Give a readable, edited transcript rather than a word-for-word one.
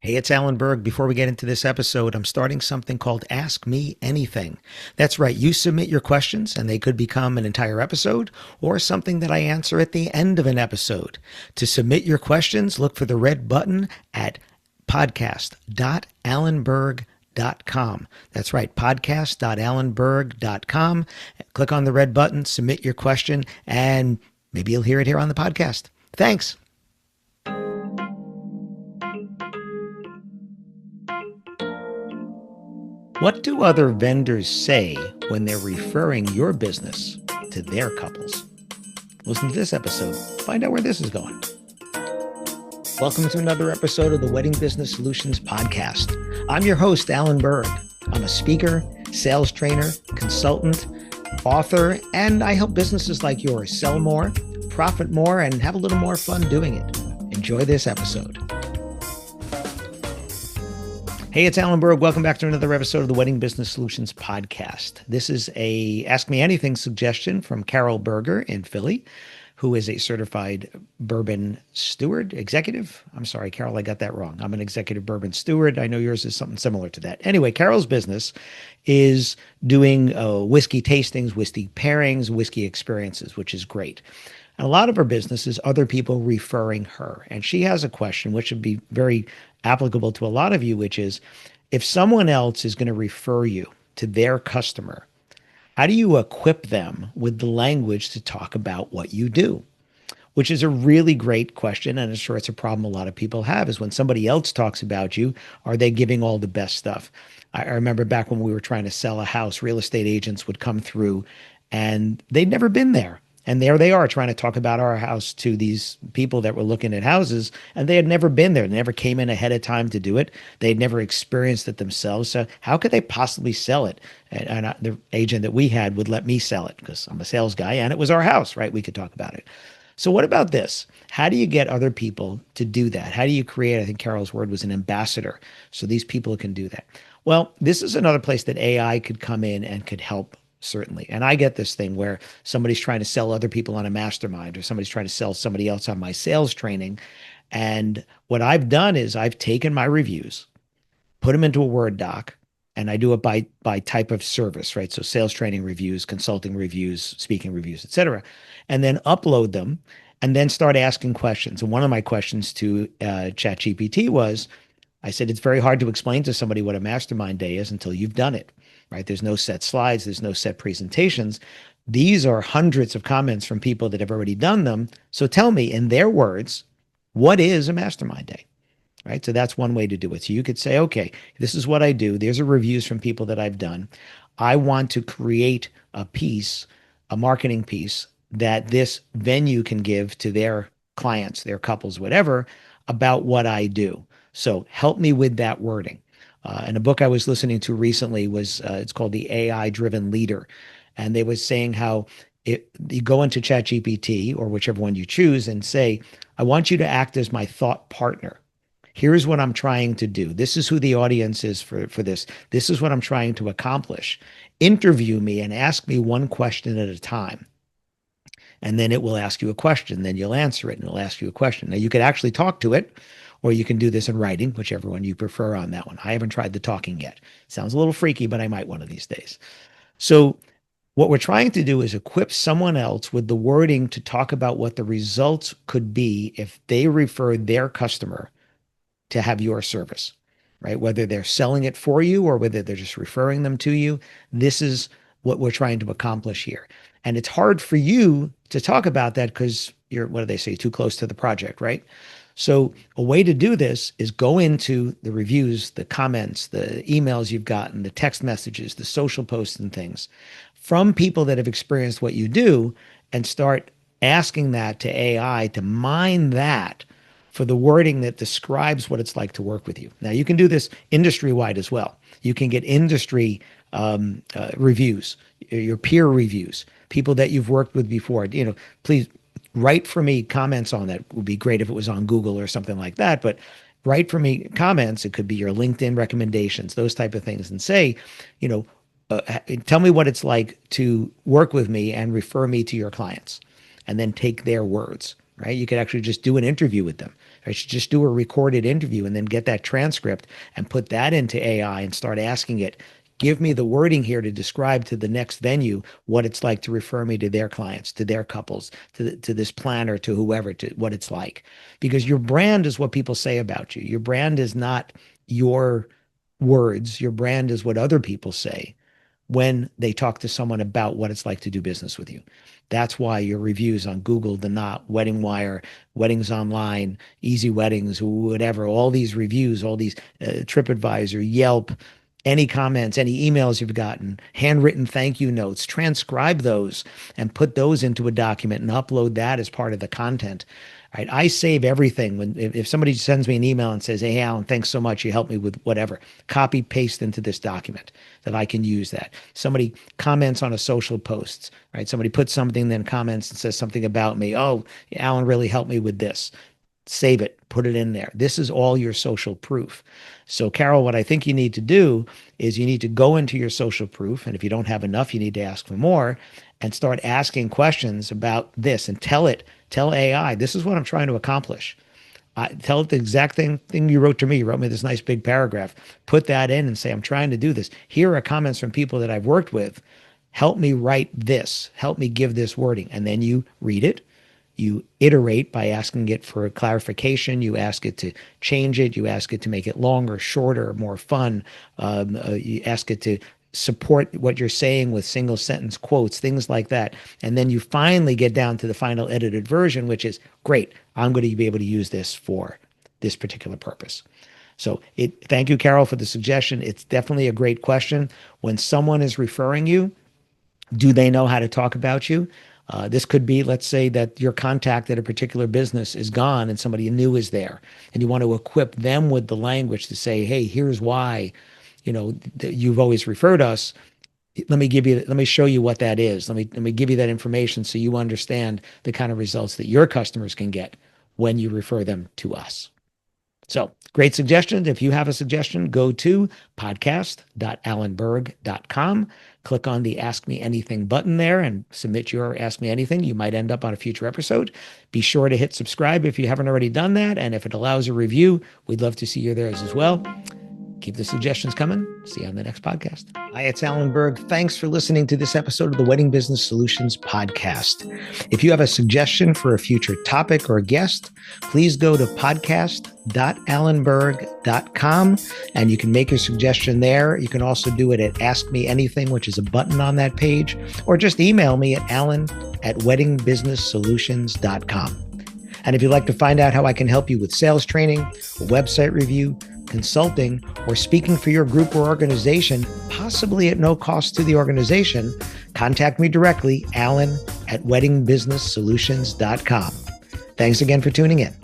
Hey, it's Alan Berg. Before we get into this episode, I'm starting something called Ask Me Anything. That's right. You submit your questions and they could become an entire episode or something that I answer at the end of an episode. To submit your questions, look for the red button at podcast.alanberg.com. That's right, podcast.alanberg.com. Click on the red button, submit your question, and maybe you'll hear it here on the podcast. Thanks. What do other vendors say when they're referring your business to their couples? Listen to this episode. Find out where this is going. Welcome to another episode of the Wedding Business Solutions Podcast. I'm your host, Alan Berg. I'm a speaker, sales trainer, consultant, author, and I help businesses like yours sell more, profit more, and have a little more fun doing it. Enjoy this episode. Hey, it's Alan Berg. Welcome back to another episode of the Wedding Business Solutions Podcast. This is a Ask Me Anything suggestion from Carol Berger in Philly, who is a certified bourbon steward, executive. I'm sorry, Carol, I got that wrong. I'm an executive bourbon steward. I know yours is something similar to that. Anyway, Carol's business is doing whiskey tastings, whiskey pairings, whiskey experiences, which is great. And a lot of her business is other people referring her. And she has a question, which would be very applicable to a lot of you, which is if someone else is going to refer you to their customer, how do you equip them with the language to talk about what you do? Which is a really great question. And I'm sure it's a problem a lot of people have is when somebody else talks about you, are they giving all the best stuff? I remember back when we were trying to sell a house, real estate agents would come through and they'd never been there. And there they are trying to talk about our house to these people that were looking at houses, and they had never been there. They never came in ahead of time to do it. They'd never experienced it themselves. So how could they possibly sell it? And the agent that we had would let me sell it because I'm a sales guy and it was our house, right? We could talk about it. So what about this? How do you get other people to do that? How do you create, I think Carol's word was an ambassador, so these people can do that? Well, this is another place that AI could come in and could help. Certainly. And I get this thing where somebody's trying to sell other people on a mastermind or somebody's trying to sell somebody else on my sales training. And what I've done is I've taken my reviews, put them into a Word doc, and I do it by type of service, right? So sales training reviews, consulting reviews, speaking reviews, et cetera, and then upload them and then start asking questions. And one of my questions to ChatGPT was, I said, it's very hard to explain to somebody what a mastermind day is until you've done it. Right? There's no set slides. There's no set presentations. These are hundreds of comments from people that have already done them. So tell me in their words, what is a mastermind day? Right? So that's one way to do it. So you could say, okay, this is what I do. There's a reviews from people that I've done. I want to create a piece, a marketing piece that this venue can give to their clients, their couples, whatever, about what I do. So help me with that wording. And a book I was listening to recently was, it's called The AI Driven Leader. And they was saying how you go into ChatGPT or whichever one you choose and say, I want you to act as my thought partner. Here's what I'm trying to do. This is who the audience is for this. This is what I'm trying to accomplish. Interview me and ask me one question at a time. And then it will ask you a question. Then you'll answer it and it'll ask you a question. Now you could actually talk to it, or you can do this in writing, whichever one you prefer on that one. I haven't tried the talking yet. Sounds a little freaky, but I might one of these days. So what we're trying to do is equip someone else with the wording to talk about what the results could be if they refer their customer to have your service, right? Whether they're selling it for you or whether they're just referring them to you. This is what we're trying to accomplish here. And it's hard for you to talk about that because you're, what do they say, too close to the project, right? So a way to do this is go into the reviews, the comments, the emails you've gotten, the text messages, the social posts and things from people that have experienced what you do and start asking that to AI to mine that for the wording that describes what it's like to work with you. Now you can do this industry-wide as well. You can get industry reviews, your peer reviews, people that you've worked with before. Please write for me comments on that. It would be great if it was on Google or something like that, but write for me comments. It could be your LinkedIn recommendations, those type of things, and say, tell me what it's like to work with me and refer me to your clients, and then take their words, right? You could actually just do an interview with them. I should just do a recorded interview and then get that transcript and put that into AI and start asking it, give me the wording here to describe to the next venue what it's like to refer me to their clients, to their couples, to this planner, to whoever, to what it's like. Because your brand is what people say about you. Your brand is not your words. Your brand is what other people say when they talk to someone about what it's like to do business with you. That's why your reviews on Google, The Knot, Wedding Wire, Weddings Online, Easy Weddings, whatever, all these reviews, all these TripAdvisor, Yelp, any comments, any emails you've gotten, handwritten thank you notes, transcribe those and put those into a document and upload that as part of the content. Right? I save everything. If somebody sends me an email and says, hey, Alan, thanks so much. You helped me with whatever, copy, paste into this document that I can use that. Somebody comments on a social post, right? Somebody puts something, then comments and says something about me. Oh, Alan really helped me with this. Save it, put it in there. This is all your social proof. So Carol, what I think you need to do is you need to go into your social proof. And if you don't have enough, you need to ask for more and start asking questions about this and tell AI, this is what I'm trying to accomplish. Tell it the exact thing you wrote to me. You wrote me this nice big paragraph. Put that in and say, I'm trying to do this. Here are comments from people that I've worked with. Help me write this. Help me give this wording. And then you read it. You iterate by asking it for a clarification. You ask it to change it. You ask it to make it longer, shorter, more fun. You ask it to support what you're saying with single sentence quotes, things like that. And then you finally get down to the final edited version, which is great. I'm going to be able to use this for this particular purpose. So thank you, Carol, for the suggestion. It's definitely a great question. When someone is referring you, do they know how to talk about you? This could be, let's say that your contact at a particular business is gone and somebody new is there, and you want to equip them with the language to say, hey, here's why, you've always referred us. Let me show you what that is. Let me give you that information so you understand the kind of results that your customers can get when you refer them to us. So great suggestions. If you have a suggestion, go to podcast.alanberg.com. Click on the Ask Me Anything button there and submit your Ask Me Anything. You might end up on a future episode. Be sure to hit subscribe if you haven't already done that. And if it allows a review, we'd love to see you there as well. Keep the suggestions coming. See you on the next podcast. Hi, it's Alan Berg. Thanks for listening to this episode of the Wedding Business Solutions podcast. If you have a suggestion for a future topic or guest, please go to podcast.alanberg.com and you can make your suggestion there. You can also do it at Ask Me Anything, which is a button on that page, or just email me at alan@weddingbusinesssolutions.com. And if you'd like to find out how I can help you with sales training, a website review, consulting, or speaking for your group or organization, possibly at no cost to the organization, contact me directly, alan@weddingbusinesssolutions.com. Thanks again for tuning in.